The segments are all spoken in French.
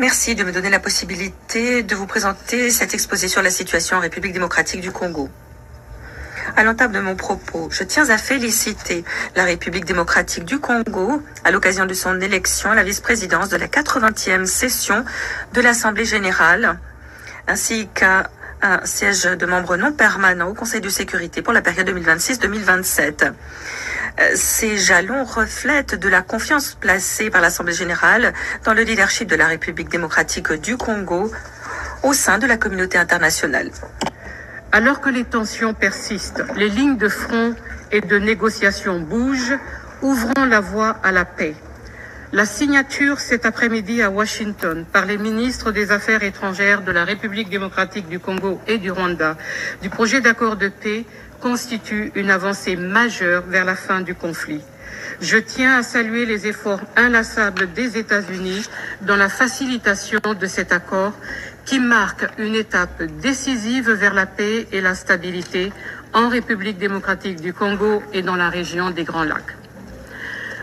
Merci de me donner la possibilité de vous présenter cet exposé sur la situation en République démocratique du Congo. À l'entame de mon propos, je tiens à féliciter la République démocratique du Congo à l'occasion de son élection à la vice-présidence de la 80e session de l'Assemblée générale, ainsi qu'à un siège de membre non permanent au Conseil de sécurité pour la période 2026-2027. Ces jalons reflètent de la confiance placée par l'Assemblée générale dans le leadership de la République démocratique du Congo au sein de la communauté internationale. Alors que les tensions persistent, les lignes de front et de négociation bougent, ouvrant la voie à la paix. La signature cet après-midi à Washington par les ministres des Affaires étrangères de la République démocratique du Congo et du Rwanda du projet d'accord de paix constitue une avancée majeure vers la fin du conflit. Je tiens à saluer les efforts inlassables des États-Unis dans la facilitation de cet accord qui marque une étape décisive vers la paix et la stabilité en République démocratique du Congo et dans la région des Grands Lacs.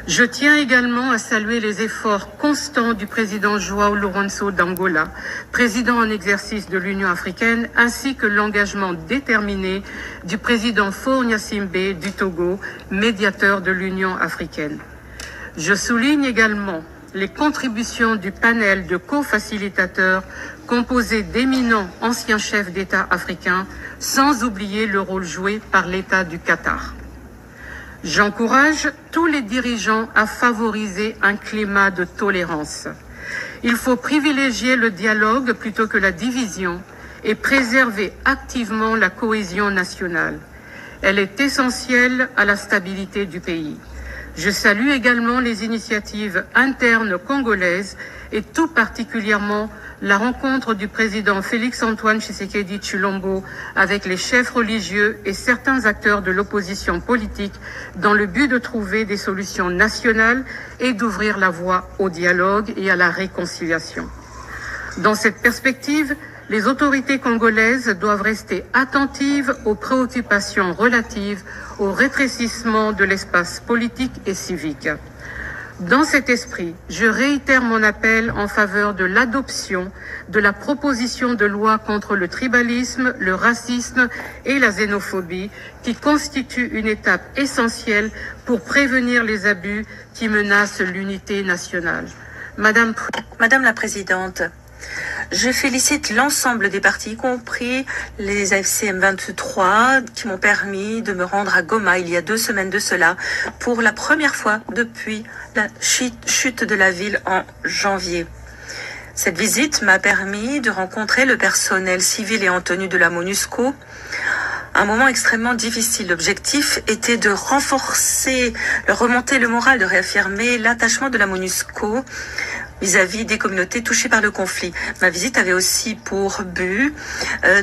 Je tiens également à saluer les efforts constants du président João Lourenço d'Angola, président en exercice de l'Union africaine, ainsi que l'engagement déterminé du président Faure Gnassingbé du Togo, médiateur de l'Union africaine. Je souligne également les contributions du panel de co-facilitateurs composé d'éminents anciens chefs d'État africains, sans oublier le rôle joué par l'État du Qatar. J'encourage tous les dirigeants à favoriser un climat de tolérance. Il faut privilégier le dialogue plutôt que la division et préserver activement la cohésion nationale. Elle est essentielle à la stabilité du pays. Je salue également les initiatives internes congolaises et tout particulièrement la rencontre du président Félix-Antoine Tshisekedi Tshilombo avec les chefs religieux et certains acteurs de l'opposition politique dans le but de trouver des solutions nationales et d'ouvrir la voie au dialogue et à la réconciliation. Dans cette perspective, les autorités congolaises doivent rester attentives aux préoccupations relatives au rétrécissement de l'espace politique et civique. Dans cet esprit, je réitère mon appel en faveur de l'adoption de la proposition de loi contre le tribalisme, le racisme et la xénophobie qui constitue une étape essentielle pour prévenir les abus qui menacent l'unité nationale. Madame la Présidente, je félicite l'ensemble des partis, y compris les AFC M23, qui m'ont permis de me rendre à Goma il y a 2 semaines de cela, pour la première fois depuis la chute de la ville en janvier. Cette visite m'a permis de rencontrer le personnel civil et en tenue de la MONUSCO. Un moment extrêmement difficile. L'objectif était de renforcer, de remonter le moral, de réaffirmer l'attachement de la MONUSCO vis-à-vis des communautés touchées par le conflit. Ma visite avait aussi pour but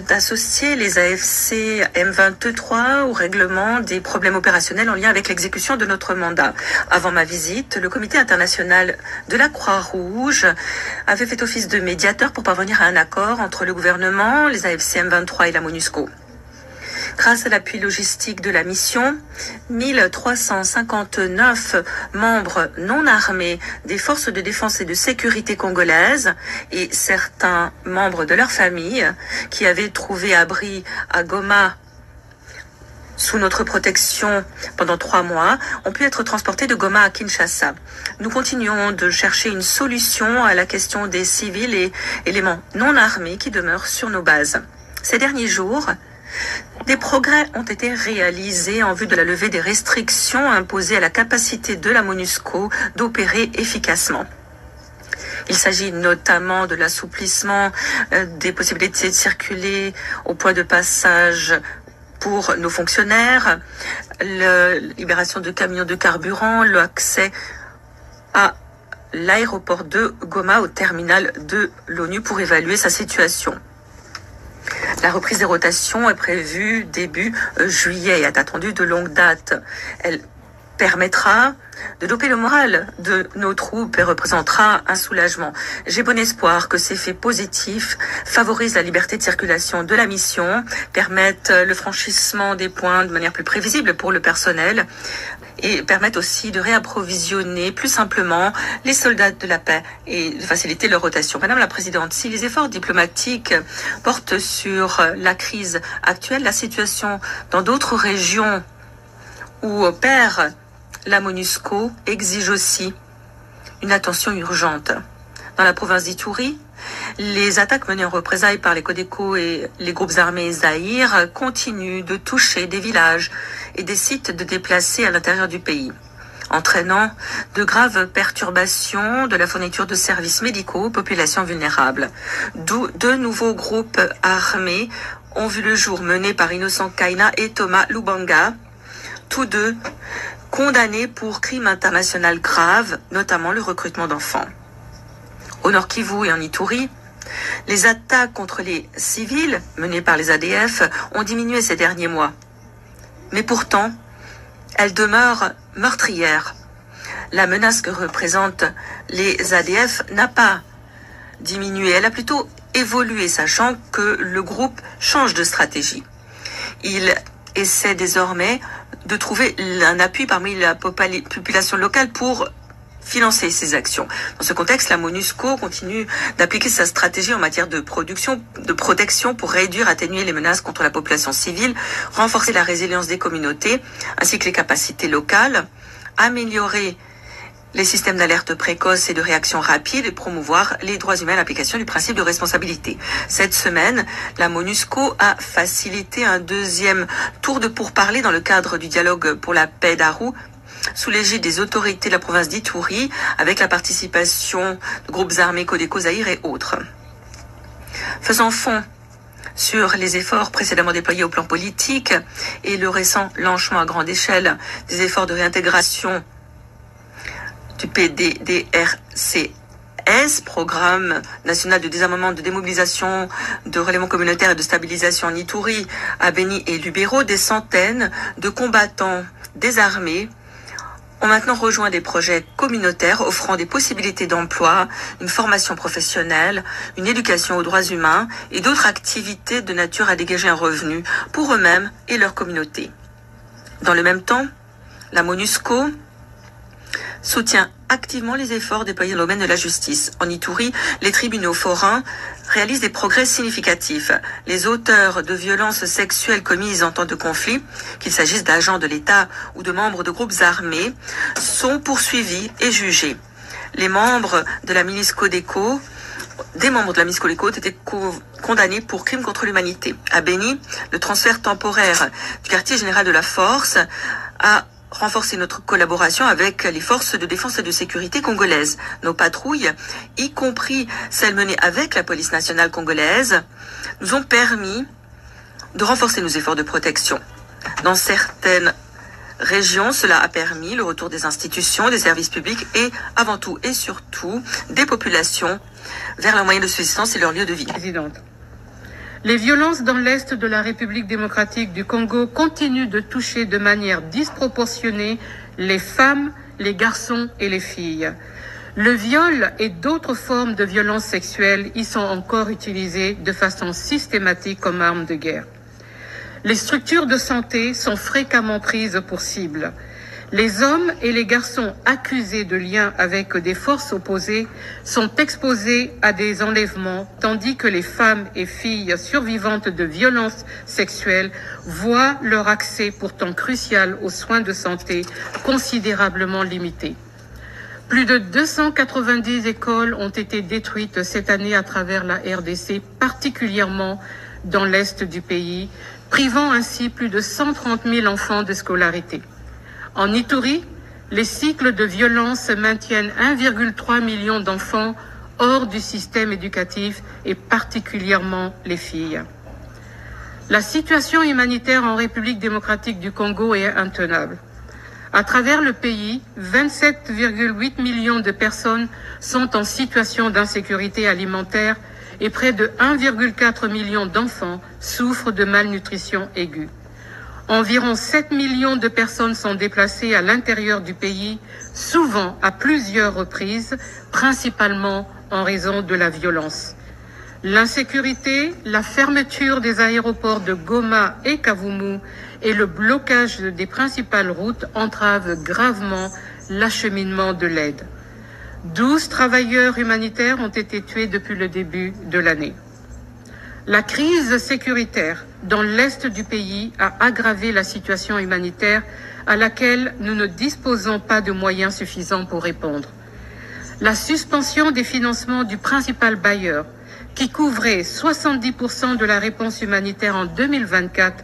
d'associer les AFC M23 au règlement des problèmes opérationnels en lien avec l'exécution de notre mandat. Avant ma visite, le Comité international de la Croix-Rouge avait fait office de médiateur pour parvenir à un accord entre le gouvernement, les AFC M23 et la MONUSCO. Grâce à l'appui logistique de la mission, 1359 membres non armés des forces de défense et de sécurité congolaises et certains membres de leur famille qui avaient trouvé abri à Goma sous notre protection pendant 3 mois, ont pu être transportés de Goma à Kinshasa. Nous continuons de chercher une solution à la question des civils et éléments non armés qui demeurent sur nos bases. Ces derniers jours, des progrès ont été réalisés en vue de la levée des restrictions imposées à la capacité de la MONUSCO d'opérer efficacement. Il s'agit notamment de l'assouplissement des possibilités de circuler au point de passage pour nos fonctionnaires, la libération de camions de carburant, l'accès à l'aéroport de Goma au terminal de l'ONU pour évaluer sa situation. La reprise des rotations est prévue début juillet et est attendue de longue date. Elle permettra de doper le moral de nos troupes et représentera un soulagement. J'ai bon espoir que ces faits positifs favorisent la liberté de circulation de la mission, permettent le franchissement des points de manière plus prévisible pour le personnel et permettent aussi de réapprovisionner plus simplement les soldats de la paix et de faciliter leur rotation. Madame la Présidente, si les efforts diplomatiques portent sur la crise actuelle, la situation dans d'autres régions où opère la MONUSCO exige aussi une attention urgente. Dans la province d'Ituri, les attaques menées en représailles par les Codeco et les groupes armés Zahir continuent de toucher des villages et des sites de déplacés à l'intérieur du pays, entraînant de graves perturbations de la fourniture de services médicaux aux populations vulnérables. Deux nouveaux groupes armés ont vu le jour, menés par Innocent Kaina et Thomas Lubanga, tous deux condamnés pour crimes internationaux graves, notamment le recrutement d'enfants. Au Nord Kivu et en Ituri, les attaques contre les civils menées par les ADF ont diminué ces derniers mois. Mais pourtant, elles demeurent meurtrières. La menace que représentent les ADF n'a pas diminué, elle a plutôt évolué, sachant que le groupe change de stratégie. Il essaie désormais de trouver un appui parmi la population locale pour financer ces actions. Dans ce contexte, la MONUSCO continue d'appliquer sa stratégie en matière de protection pour réduire, atténuer les menaces contre la population civile, renforcer la résilience des communautés, ainsi que les capacités locales, améliorer les systèmes d'alerte précoce et de réaction rapide et promouvoir les droits humains à l'application du principe de responsabilité. Cette semaine, la MONUSCO a facilité un deuxième tour de pourparlers dans le cadre du dialogue pour la paix d'Arua, sous l'égide des autorités de la province d'Ituri, avec la participation de groupes armés Codeco, Zahir et autres. Faisant fond sur les efforts précédemment déployés au plan politique et le récent lancement à grande échelle des efforts de réintégration du PDDRCS, Programme national de désarmement, de démobilisation, de relèvement communautaire et de stabilisation en Ituri, à Beni et Lubero, des centaines de combattants désarmés ont maintenant rejoint des projets communautaires offrant des possibilités d'emploi, une formation professionnelle, une éducation aux droits humains et d'autres activités de nature à dégager un revenu pour eux-mêmes et leur communauté. Dans le même temps, la MONUSCO soutient activement les efforts déployés dans le domaine de la justice. En Ituri, les tribunaux forains réalisent des progrès significatifs. Les auteurs de violences sexuelles commises en temps de conflit, qu'il s'agisse d'agents de l'État ou de membres de groupes armés, sont poursuivis et jugés. Les membres de la milice Codeco, des membres de la milice Codeco ont été condamnés pour crimes contre l'humanité. À Beni, le transfert temporaire du quartier général de la force a renforcer notre collaboration avec les forces de défense et de sécurité congolaises. Nos patrouilles, y compris celles menées avec la police nationale congolaise, nous ont permis de renforcer nos efforts de protection. Dans certaines régions, cela a permis le retour des institutions, des services publics et, avant tout et surtout, des populations vers leurs moyens de subsistance et leur lieu de vie. Présidente. Les violences dans l'Est de la République démocratique du Congo continuent de toucher de manière disproportionnée les femmes, les garçons et les filles. Le viol et d'autres formes de violences sexuelles y sont encore utilisées de façon systématique comme armes de guerre. Les structures de santé sont fréquemment prises pour cible. Les hommes et les garçons accusés de liens avec des forces opposées sont exposés à des enlèvements, tandis que les femmes et filles survivantes de violences sexuelles voient leur accès pourtant crucial aux soins de santé considérablement limité. Plus de 290 écoles ont été détruites cette année à travers la RDC, particulièrement dans l'est du pays, privant ainsi plus de 130 000 enfants de scolarité. En Ituri, les cycles de violence maintiennent 1,3 million d'enfants hors du système éducatif et particulièrement les filles. La situation humanitaire en République démocratique du Congo est intenable. À travers le pays, 27,8 millions de personnes sont en situation d'insécurité alimentaire et près de 1,4 million d'enfants souffrent de malnutrition aiguë. Environ 7 millions de personnes sont déplacées à l'intérieur du pays, souvent à plusieurs reprises, principalement en raison de la violence. L'insécurité, la fermeture des aéroports de Goma et Kavumu et le blocage des principales routes entravent gravement l'acheminement de l'aide. 12 travailleurs humanitaires ont été tués depuis le début de l'année. La crise sécuritaire dans l'est du pays a aggravé la situation humanitaire à laquelle nous ne disposons pas de moyens suffisants pour répondre. La suspension des financements du principal bailleur, qui couvrait 70% de la réponse humanitaire en 2024,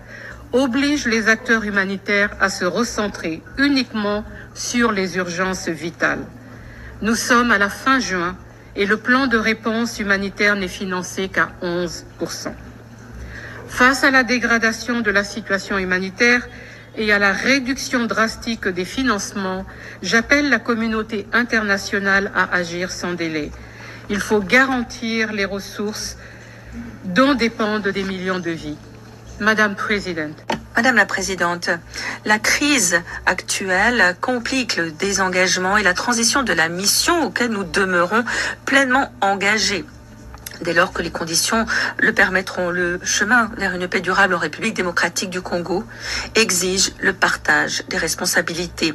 oblige les acteurs humanitaires à se recentrer uniquement sur les urgences vitales. Nous sommes à la fin juin et le plan de réponse humanitaire n'est financé qu'à 11%. Face à la dégradation de la situation humanitaire et à la réduction drastique des financements, j'appelle la communauté internationale à agir sans délai. Il faut garantir les ressources dont dépendent des millions de vies. Madame la Présidente, la crise actuelle complique le désengagement et la transition de la mission auquel nous demeurons pleinement engagés. Dès lors que les conditions le permettront, le chemin vers une paix durable en République démocratique du Congo exige le partage des responsabilités.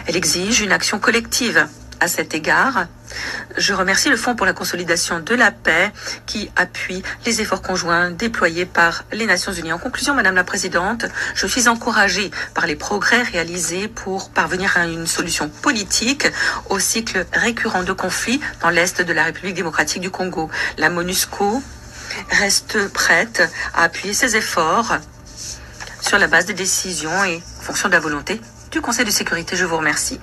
Elle exige une action collective. À cet égard, je remercie le Fonds pour la consolidation de la paix qui appuie les efforts conjoints déployés par les Nations Unies. En conclusion, Madame la Présidente, je suis encouragée par les progrès réalisés pour parvenir à une solution politique au cycle récurrent de conflits dans l'Est de la République démocratique du Congo. La MONUSCO reste prête à appuyer ses efforts sur la base des décisions et en fonction de la volonté du Conseil de sécurité. Je vous remercie.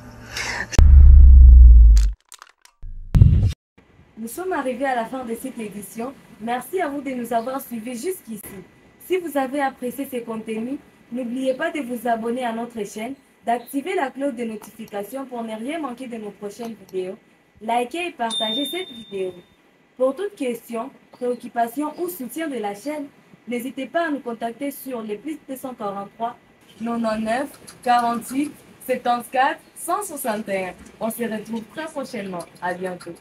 Nous sommes arrivés à la fin de cette édition. Merci à vous de nous avoir suivis jusqu'ici. Si vous avez apprécié ces contenus, n'oubliez pas de vous abonner à notre chaîne, d'activer la cloche de notification pour ne rien manquer de nos prochaines vidéos. Likez et partagez cette vidéo. Pour toute question, préoccupation ou soutien de la chaîne, n'hésitez pas à nous contacter sur les +243 99 48 74 161. On se retrouve très prochainement. À bientôt.